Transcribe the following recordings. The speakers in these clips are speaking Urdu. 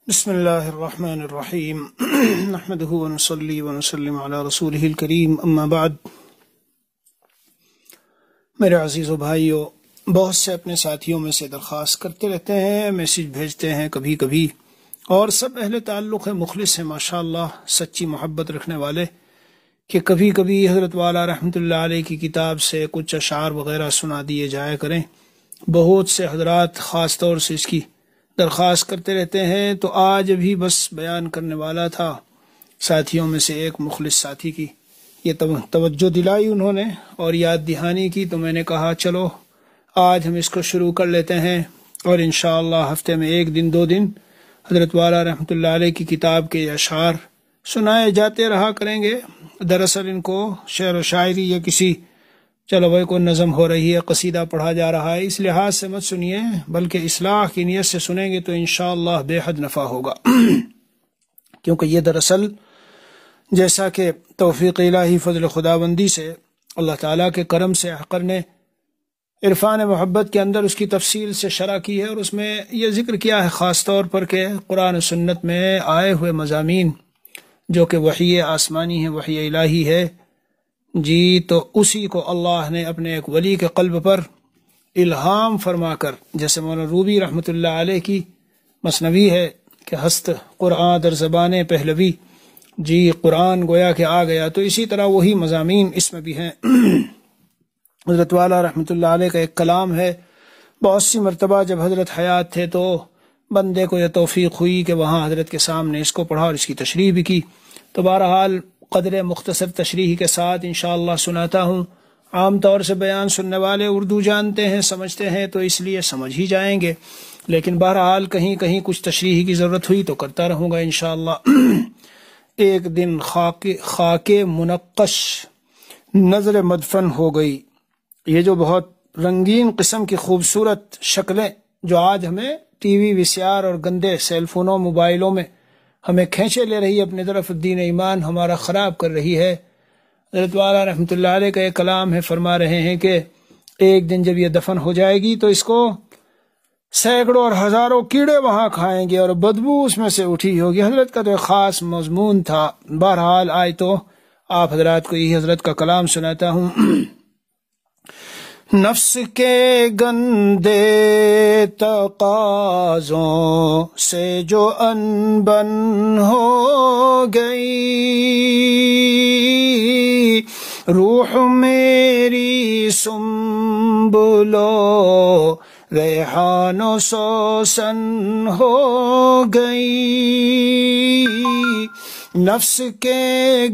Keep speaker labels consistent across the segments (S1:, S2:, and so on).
S1: بسم اللہ الرحمن الرحیم نحمده ونصلی ونسلم علی رسولہ الکریم اما بعد۔ میرے عزیز و بھائیو، بہت سے اپنے ساتھیوں میں سے درخواست کرتے رہتے ہیں، میسیج بھیجتے ہیں کبھی کبھی، اور سب اہل تعلق ہے، مخلص ہیں ماشاءاللہ، سچی محبت رکھنے والے، کہ کبھی کبھی حضرت والا رحمۃ اللہ علیہ کی کتاب سے کچھ اشعار وغیرہ سنا دیے جایا کریں۔ بہت سے حضرات خاص طور سے اس کی درخواست کرتے رہتے ہیں، تو آج بھی بس بیان کرنے والا تھا۔ ساتھیوں میں سے ایک مخلص ساتھی کی یہ توجہ دلائی انہوں نے اور یاد دہانی کی، تو میں نے کہا چلو آج ہم اس کو شروع کر لیتے ہیں، اور انشاءاللہ ہفتے میں ایک دن دو دن حضرت والا رحمۃ اللہ علیہ کی کتاب کے اشعار سنائے جاتے رہا کریں گے۔ دراصل ان کو شعر و شاعری یا کسی چلو بھائی کوئی نظم ہو رہی ہے، قصیدہ پڑھا جا رہا ہے، اس لحاظ سے مت سنیے، بلکہ اصلاح کی نیت سے سنیں گے تو انشاءاللہ بے حد نفع ہوگا۔ کیونکہ یہ دراصل جیسا کہ توفیق الہی فضل خداوندی سے اللہ تعالیٰ کے کرم سے حقر نے عرفان محبت کے اندر اس کی تفصیل سے شرح کی ہے، اور اس میں یہ ذکر کیا ہے خاص طور پر کہ قرآن و سنت میں آئے ہوئے مضامین جو کہ وحی آسمانی ہے، وحی الہی ہے، جی تو اسی کو اللہ نے اپنے ایک ولی کے قلب پر الہام فرما کر، جیسے مولانا روبی رحمۃ اللہ علیہ کی مثنوی ہے کہ ہست قرآن در زبان پہلوی، جی قرآن گویا کہ آ گیا، تو اسی طرح وہی مضامین اس میں بھی ہیں۔ حضرت والا رحمۃ اللہ علیہ کا ایک کلام ہے، بہت سی مرتبہ جب حضرت حیات تھے تو بندے کو یہ توفیق ہوئی کہ وہاں حضرت کے سامنے اس کو پڑھا اور اس کی تشریح بھی کی، تو بہرحال قدر مختصر تشریح کے ساتھ انشاءاللہ سناتا ہوں۔ عام طور سے بیان سننے والے اردو جانتے ہیں، سمجھتے ہیں، تو اس لیے سمجھ ہی جائیں گے، لیکن بہرحال کہیں کہیں کچھ تشریح کی ضرورت ہوئی تو کرتا رہوں گا انشاءاللہ۔ ایک دن خاک منقش نظر مدفن ہو گئی، یہ جو بہت رنگین قسم کی خوبصورت شکلیں جو آج ہمیں ٹی وی، وی سی آر اور گندے سیل فونوں، موبائلوں میں ہمیں کھینچے لے رہی ہے اپنی طرف، دین ایمان ہمارا خراب کر رہی ہے۔ حضرت والا رحمۃ اللہ علیہ کا ایک کلام ہے، فرما رہے ہیں کہ ایک دن جب یہ دفن ہو جائے گی تو اس کو سینکڑوں اور ہزاروں کیڑے وہاں کھائیں گے اور بدبو اس میں سے اٹھی ہوگی۔ حضرت کا تو ایک خاص مضمون تھا۔ بہرحال آج تو آپ حضرات کو یہی حضرت کا کلام سناتا ہوں۔ نفس کے گندے تقاضوں سے جو انبن ہو گئی، روح میری سنبلو ریحان و سوسن ہو گئی، نفس کے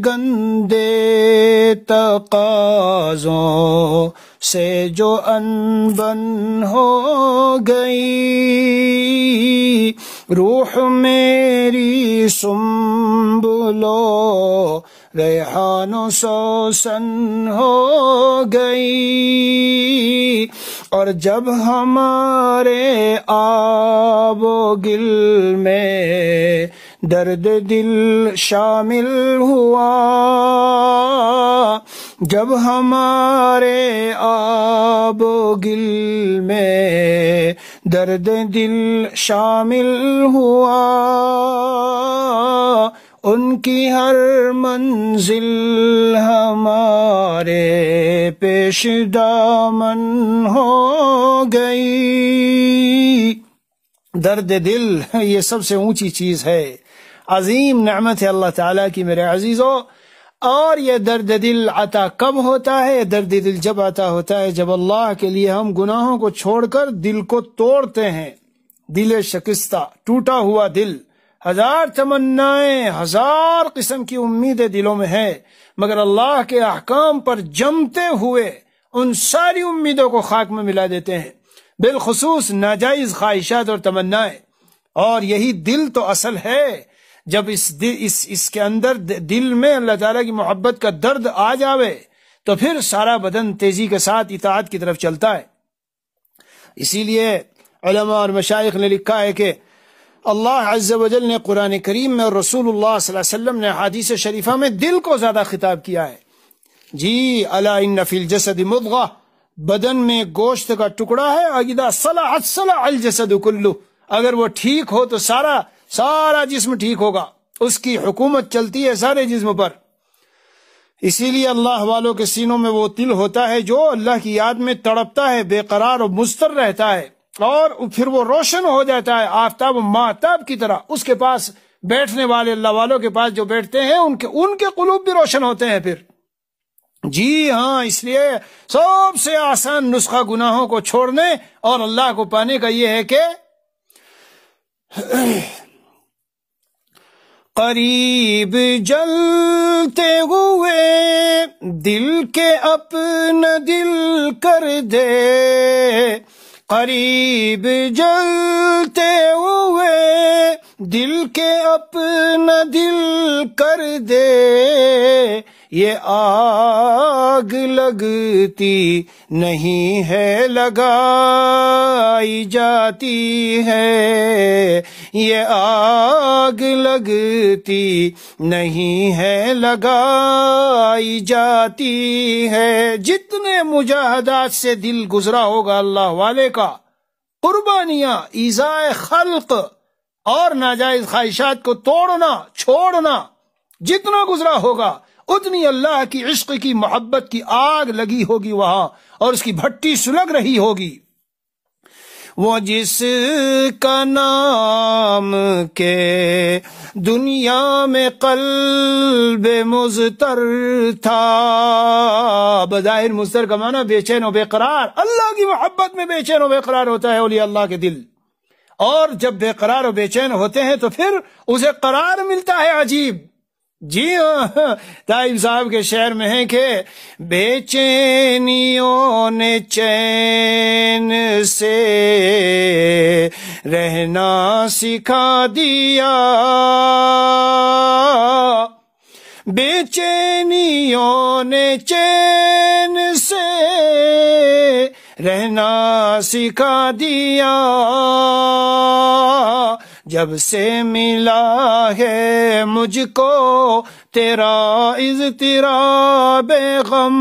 S1: گندے تقاضوں سے جو انبن ہو گئی، روح میری سنبلو ریحان و سوسن ہو گئی، اور جب ہمارے آب و گل میں درد دل شامل ہوا، جب ہمارے آب و گل میں درد دل شامل ہوا، ان کی ہر منزل ہمارے پیش دامن ہو گئی۔ درد دل یہ سب سے اونچی چیز ہے، عظیم نعمت ہے اللہ تعالیٰ کی میرے عزیزوں۔ اور یہ درد دل عطا کب ہوتا ہے؟ درد دل جب عطا ہوتا ہے جب اللہ کے لیے ہم گناہوں کو چھوڑ کر دل کو توڑتے ہیں۔ دل شکستہ، ٹوٹا ہوا دل، ہزار تمنائیں، ہزار قسم کی امیدیں دلوں میں ہیں، مگر اللہ کے احکام پر جمتے ہوئے ان ساری امیدوں کو خاک میں ملا دیتے ہیں، بالخصوص ناجائز خواہشات اور تمنائیں۔ اور یہی دل تو اصل ہے، جب اس کے اندر دل میں اللہ تعالیٰ کی محبت کا درد آ جاوے تو پھر سارا بدن تیزی کے ساتھ اطاعت کی طرف چلتا ہے۔ اسی لیے علماء اور مشائخ نے لکھا ہے کہ اللہ عز و جل نے قرآن کریم میں اور رسول اللہ صلی اللہ علیہ وسلم نے حدیث شریفہ میں دل کو زیادہ خطاب کیا ہے۔ جی الا ان فی الجسد مضغہ، بدن میں گوشت کا ٹکڑا ہے، اذا صلحت صلح الجسد کلہ، اگر وہ ٹھیک ہو تو سارا سارا جسم ٹھیک ہوگا، اس کی حکومت چلتی ہے سارے جسم پر۔ اسی لیے اللہ والوں کے سینوں میں وہ دل ہوتا ہے جو اللہ کی یاد میں تڑپتا ہے، بے قرار اور مضطر رہتا ہے، اور پھر وہ روشن ہو جاتا ہے آفتاب و ماہتاب کی طرح۔ اس کے پاس بیٹھنے والے اللہ والوں کے پاس جو بیٹھتے ہیں ان کے قلوب بھی روشن ہوتے ہیں پھر۔ جی ہاں، اس لیے سب سے آسان نسخہ گناہوں کو چھوڑنے اور اللہ کو پانے کا یہ ہے کہ قریب جلتے ہوئے دل کے اپنا دل کر دے، قریب جلتے ہوئے دل کے اپنا دل کر دے، یہ آگ لگتی نہیں ہے لگائی جاتی ہے، یہ آگ لگتی نہیں ہے لگائی جاتی ہے۔ جتنے مجاہدات سے دل گزرا ہوگا اللہ والے کا، قربانیاں، ایذائے خلق اور ناجائز خواہشات کو توڑنا چھوڑنا جتنا گزرا ہوگا، اتنی اللہ کی عشق کی محبت کی آگ لگی ہوگی وہاں، اور اس کی بھٹی سلگ رہی ہوگی۔ وہ جس کا نام کے دنیا میں قلب مضطر تھا، بظاہر مضطر کا معنی بے چین و بے قرار، اللہ کی محبت میں بے چین و بے قرار ہوتا ہے اولیاء اللہ کے دل، اور جب بے قرار و بے چین ہوتے ہیں تو پھر اسے قرار ملتا ہے عجیب۔ جی ہاں، طائب صاحب کے شعر میں ہے کہ بے چینیوں نے چین سے رہنا سکھا دیا، بے چینیوں نے چین سے رہنا سکھا دیا، جب سے ملا ہے مجھ کو تیرا اضطراب غم۔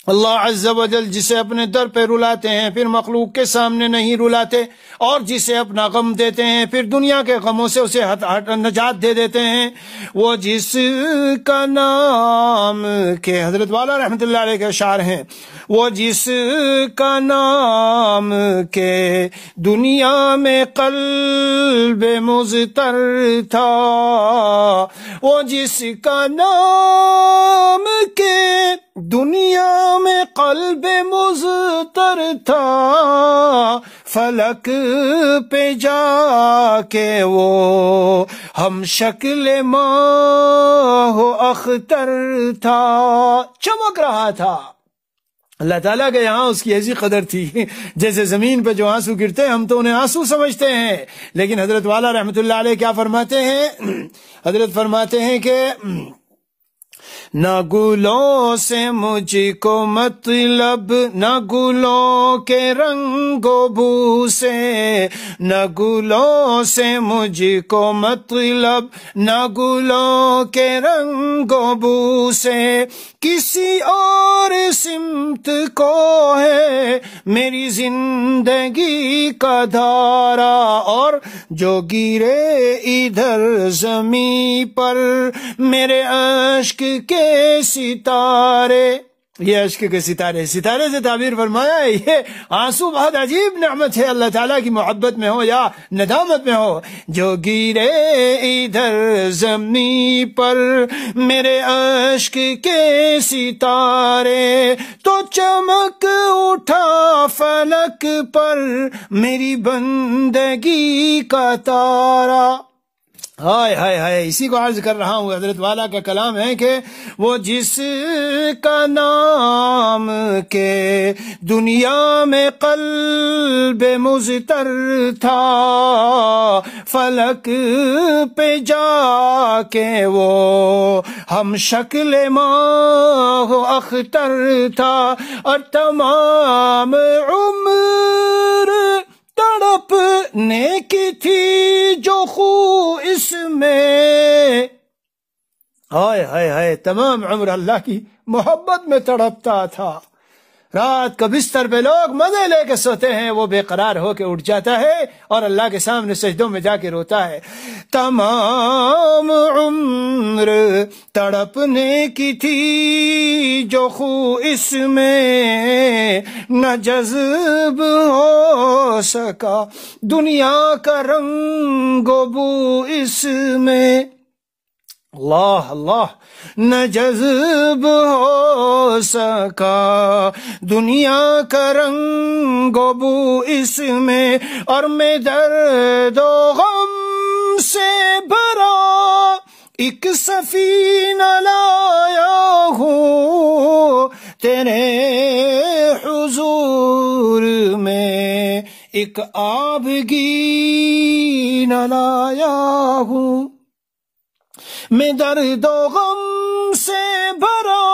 S1: اللہ عز و جل جسے اپنے در پہ رلاتے ہیں پھر مخلوق کے سامنے نہیں رلاتے، اور جسے اپنا غم دیتے ہیں پھر دنیا کے غموں سے اسے نجات دے دیتے ہیں۔ وہ جس کا نام کے حضرت والا رحمت اللہ علیہ کے اشعار ہیں، وہ جس کا نام کے دنیا میں قلب مضطر تھا، وہ جس کا نام کے دنیا میں قلب مضطر تھا، فلک پہ جا کے وہ ہم شکل ماہ و اختر تھا، چمک رہا تھا۔ اللہ تعالیٰ کے یہاں اس کی ایسی قدر تھی، جیسے زمین پہ جو آنسو گرتے ہیں ہم تو انہیں آنسو سمجھتے ہیں، لیکن حضرت والا رحمت اللہ علیہ کیا فرماتے ہیں؟ حضرت فرماتے ہیں کہ نہ گلوں سے مجھ کو مطلب، نہ گلوں کے رنگ و بو سے، نہ گلوں سے مجھ کو مطلب، نہ گلوں کے رنگ و بو سے، کسی اور سمت کو ہے میری زندگی کا دھارا، اور جو گرے ادھر زمین پر میرے عشق کے ستارے، یہ عشق کے ستارے، ستارے سے تعبیر فرمایا ہے۔ یہ آنسو بہت عجیب نعمت ہے اللہ تعالیٰ کی محبت میں ہو یا ندامت میں ہو۔ جو گرے ادھر زمین پر میرے عشق کے ستارے، تو چمک اٹھا فلک پر میری بندگی کا تارا۔ ہائے ہائے ہائے، اسی کو عرض کر رہا ہوں، حضرت والا کا کلام ہے کہ وہ جس کا نام کے دنیا میں قلب مضطر تھا، فلک پہ جا کے وہ ہم شکل ماہ و اختر تھا، اور تمام عمر تڑپنے کی تھی جو خو اس میں، ہائے ہائے ہائے، تمام عمر اللہ کی محبت میں تڑپتا تھا۔ رات کا بستر پہ لوگ مزے لے کے سوتے ہیں، وہ بے قرار ہو کے اٹھ جاتا ہے اور اللہ کے سامنے سجدوں میں جا کے روتا ہے۔ تمام عمر تڑپنے کی تھی جو خو اس میں نہ جذب ہو سکا، دنیا کا رنگ و بو اس میں، اللہ اللہ، نہ جذب ہو سکا دنیا کا رنگ و بو اس میں، اور میں درد و غم سے بھرا ایک سفینہ لایا ہوں تیرے حضور میں، ایک آبگی نہ لایا ہوں، میں درد و غم سے بھرا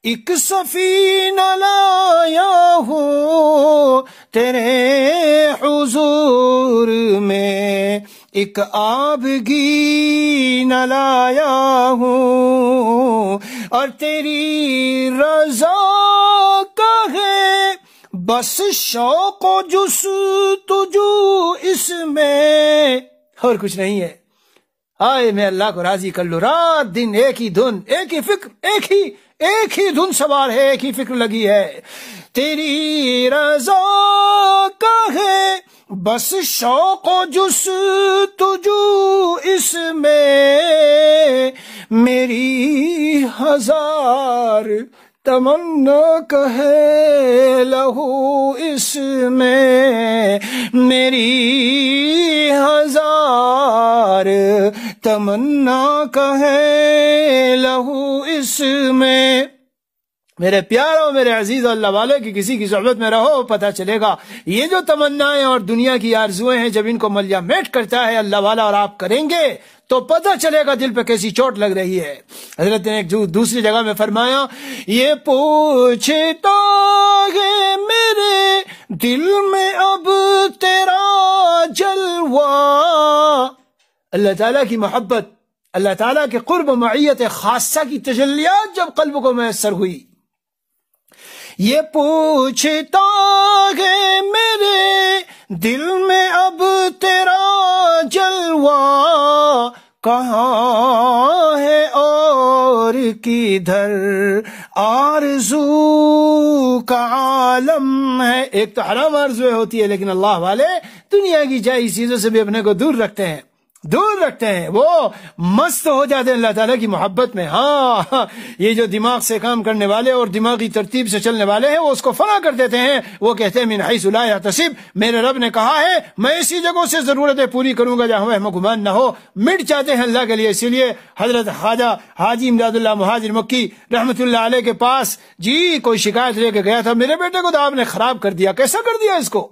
S1: ایک سفینہ لایا ہوں تیرے حضور میں، ایک آبگی نہ لایا ہوں، اور تیری رضا کا ہے بس شوق و جستجو اس میں، اور کچھ نہیں ہے۔ آئے میں اللہ کو راضی کر لوں، رات دن ایک ہی دھن، ایک ہی فکر، ایک ہی دھن سوار ہے، ایک ہی فکر لگی ہے، تیری رضا کا ہے بس شوق و جستجو اس میں، میری ہزار تمنا کا ہے لہو اس میں، میری ہزار تمنا کا ہے لہو اس میں۔ میرے پیاروں، میرے عزیزوں، اللہ والے کی کسی کی صحبت میں رہو، پتہ چلے گا یہ جو تمنائیں اور دنیا کی آرزویں ہیں، جب ان کو ملیا میٹ کرتا ہے اللہ والا اور آپ کریں گے تو پتہ چلے گا دل پہ کیسی چوٹ لگ رہی ہے۔ حضرت نے ایک دوسری جگہ میں فرمایا، یہ پوچھتا ہے میرے دل میں اب تیرا جلوہ، اللہ تعالیٰ کی محبت، اللہ تعالیٰ کے قرب و معیت خاصہ کی تجلیات جب قلب کو میسر ہوئی، یہ پوچھتا ہے میرے دل میں اب تیرا جلوہ کہاں ہے اور کدھر آرزو کا عالم ہے۔ ایک تو حرام آرزویں ہوتی ہے، لیکن اللہ والے دنیا کی جائز چیزوں سے بھی اپنے کو دور رکھتے ہیں، وہ مست ہو جاتے ہیں اللہ تعالیٰ کی محبت میں۔ ہاں، یہ جو دماغ سے کام کرنے والے اور دماغی ترتیب سے چلنے والے ہیں وہ اس کو فنا کر دیتے ہیں، وہ کہتے ہیں من حیث لا یحتسب، میرے رب نے کہا ہے میں اسی جگہوں سے ضرورتیں پوری کروں گا جہاں وہم گمان نہ ہو، مٹ جاتے ہیں اللہ کے لیے۔ اسی لیے حضرت خواجہ حاجی امداد اللہ مہاجر مکی رحمت اللہ علیہ کے پاس کوئی شکایت لے کے گیا تھا، میرے بیٹے کو تو آپ نے خراب کر دیا، کیسا کر دیا اس کو،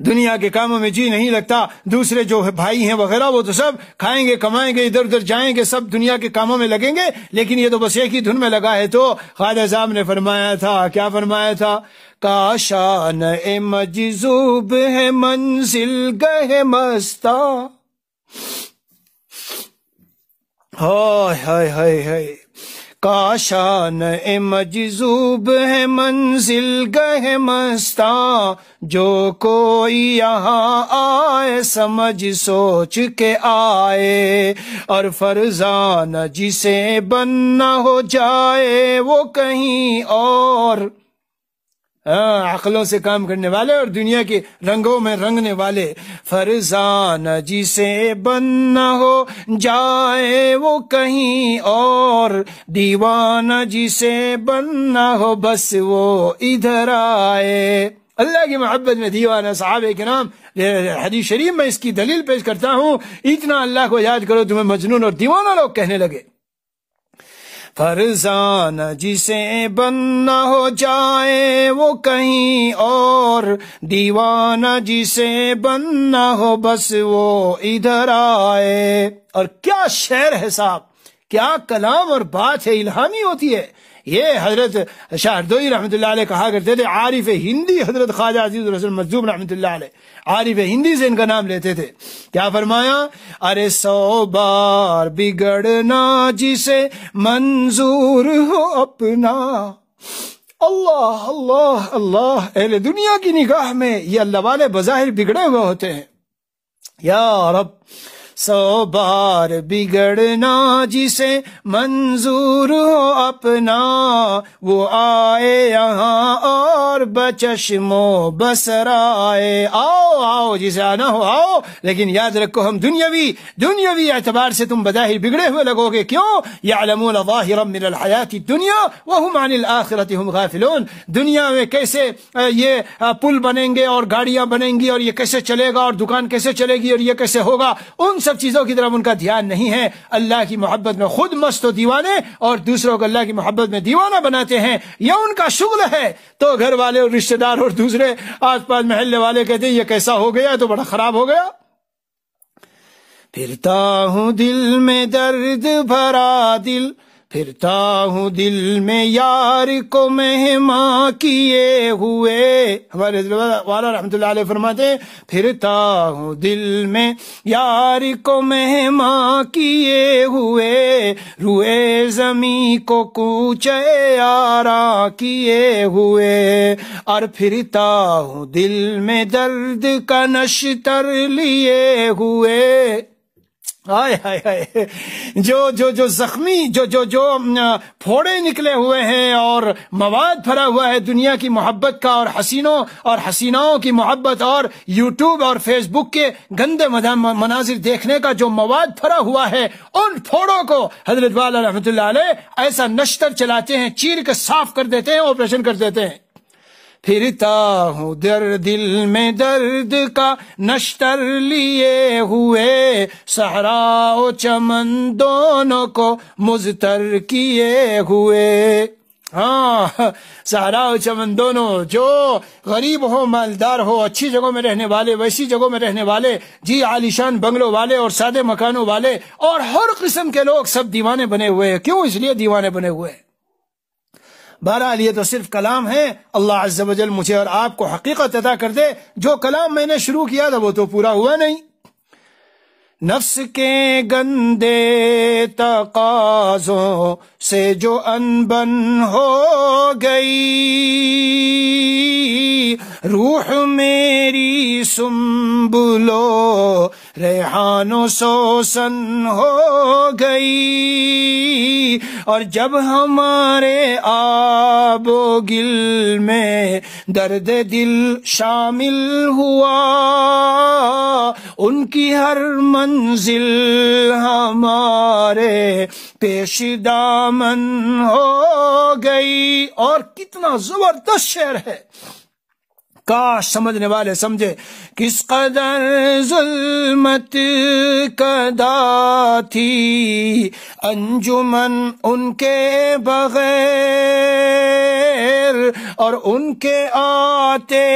S1: دنیا کے کاموں میں جی نہیں لگتا، دوسرے جو بھائی ہیں وغیرہ وہ تو سب کھائیں گے کمائیں گے ادھر ادھر جائیں گے، سب دنیا کے کاموں میں لگیں گے، لیکن یہ تو بس ایک ہی دھن میں لگا ہے۔ تو خواجہ صاحب نے فرمایا تھا، کیا فرمایا تھا، کاشان مجذوب ہے منزل گہ مستا، ہائے ہائے ہائے ہائے، کاشان مجذوب ہے منزل گہ مستا، جو کوئی یہاں آئے سمجھ سوچ کے آئے، اور فرزان جسے بننا ہو جائے وہ کہیں اور، عقلوں سے کام کرنے والے اور دنیا کے رنگوں میں رنگنے والے، فرزان جسے بننا ہو جائے وہ کہیں اور، دیوانہ جسے بننا ہو بس وہ ادھر آئے۔ اللہ کی محبت میں دیوانہ صحابہ کرام، حدیث شریف میں اس کی دلیل پیش کرتا ہوں، اتنا اللہ کو یاد کرو تمہیں مجنون اور دیوانہ لوگ کہنے لگے۔ فرزان جسے بننا ہو جائے وہ کہیں اور، دیوانہ جسے بننا ہو بس وہ ادھر آئے۔ اور کیا شعر ہے صاحب، کیا کلام اور بات ہے، الہامی ہوتی ہے۔ یہ حضرت شاہ ہردوئی رحمت اللہ علیہ کہا کرتے تھے، عارف ہندی حضرت خواجہ عزیز الرسول مجذوب رحمت اللہ علیہ، عارف ہندی سے ان کا نام لیتے تھے۔ کیا فرمایا، ارے 100 بار بگڑنا جسے منظور ہو اپنا، اللہ اللہ اللہ، اہل دنیا کی نگاہ میں یہ اللہ والے بظاہر بگڑے ہوئے ہوتے ہیں. یا رب 100 بار بگڑنا جسے منظور ہو اپنا، وہ آئے یہاں اور بچشم و بصر آئے. آؤ آؤ جسے آنا ہو آؤ، لیکن یاد رکھو ہم دنیاوی اعتبار سے تم بظاہر بگڑے ہوئے لگو گے. کیوں؟ یعلمون ظاہرا من الحیات الدنیا وهم عن الآخرۃ هم غافلون. دنیا میں کیسے یہ پل بنیں گے اور گاڑیاں بنیں گی اور یہ کیسے چلے گا اور دکان کیسے چلے گی اور یہ کیسے ہوگا، ان سب چیزوں کی طرف ان کا دھیان نہیں ہے. اللہ کی محبت میں خود مست و دیوانے اور دوسروں کو اللہ کی محبت میں دیوانہ بناتے ہیں، یہ ان کا شغل ہے. تو گھر والے اور رشتہ دار اور دوسرے آس پاس محلے والے کہتے ہیں یہ کیسا ہو گیا، تو بڑا خراب ہو گیا. پھرتا ہوں دل میں درد بھرا دل، پھرتا ہوں دل میں یار کو مہماں کیے ہوئے. ہمارے والا رحمۃ اللہ علیہ فرماتے ہیں پھرتا ہوں دل میں یار کو مہماں کیے ہوئے، روئے زمین کو کوچے آرا کیے ہوئے، اور پھرتا ہوں دل میں درد کا نشتر لیے ہوئے. ہائے ہائے ہائے، جو زخمی جو پھوڑے نکلے ہوئے ہیں اور مواد بھرا ہوا ہے دنیا کی محبت کا اور حسینوں اور حسیناؤں کی محبت اور یوٹیوب اور فیس بک کے گندے مناظر دیکھنے کا جو مواد بھرا ہوا ہے، ان پھوڑوں کو حضرت والا رحمۃ اللہ علیہ ایسا نشتر چلاتے ہیں، چیر کے صاف کر دیتے ہیں، آپریشن کر دیتے ہیں. پھرتا ہوں دل میں درد کا نشتر لیے ہوئے، صحرا و چمن دونوں کو مضطر کیے ہوئے. ہاں، صحرا و چمن دونوں، جو غریب ہو مالدار ہو، اچھی جگہوں میں رہنے والے، ویسی جگہوں میں رہنے والے، جی عالیشان بنگلوں والے اور سادے مکانوں والے، اور ہر قسم کے لوگ سب دیوانے بنے ہوئے ہیں. کیوں؟ اس لیے دیوانے بنے ہوئے ہیں. بہرحال یہ تو صرف کلام ہے. اللہ عز و جل مجھے اور آپ کو حقیقت عطا کر دے. جو کلام میں نے شروع کیا تھا وہ تو پورا ہوا نہیں. نفس کے گندے تقاضوں سے جو انبن ہو گئی، روح میری سنبلو ریحان و سوسن ہو گئی، اور جب ہمارے آب و گل میں درد دل شامل ہوا، ان کی ہر منزل ہمارے پیش دامن ہو گئی. اور کتنا زبردست شعر ہے، کاش سمجھنے والے سمجھے کس قدر ظلمت کدا تھی انجمن ان کے بغیر، اور ان کے آتے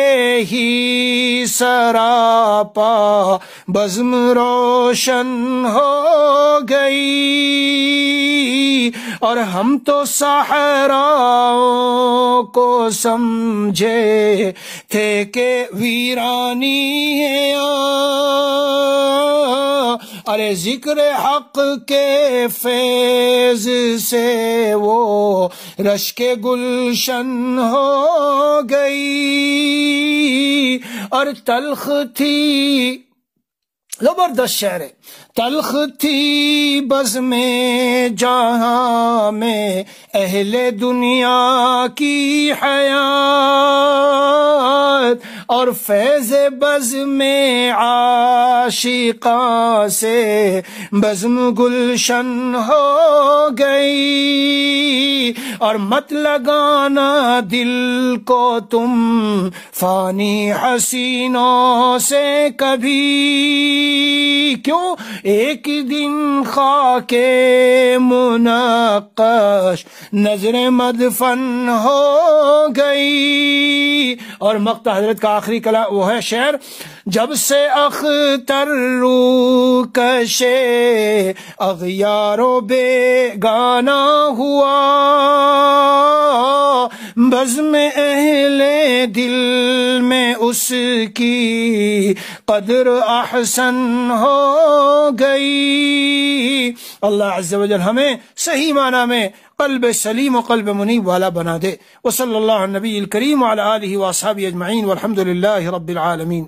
S1: ہی سراپا بزم روشن ہو گئی، اور ہم تو صحراؤں کو سمجھے تھے کہ ویرانی ہے. ارے ذکر حق کے فیض سے وہ رشک گلشن ہو گئی، اور تلخ تھی، زبردست شعر ہے، تلخ تھی بزم جہاں میں اہل دنیا کی حیات، اور فیض بزم عاشقاں سے بزم گلشن ہو گئی، اور مت لگانا دل کو تم فانی حسینوں سے کبھی، کیوں؟ ایک دن خاک منقش نظر مدفن ہو گئی. اور مقطع حضرت کا آخری کلام وہ ہے شعر، جب سے اختر رو کشے اغیار و بیگانہ ہوا، بزم اہل دل میں اس کی قدر احسن ہو گئی۔ اللہ عز و جل ہمیں صحیح معنی میں قلب سلیم و قلب منیب والا بنا دے۔ وصلی اللہ علی نبی الکریم وعلی آلہ واصحابہ اجمعین والحمد للہ رب العالمین۔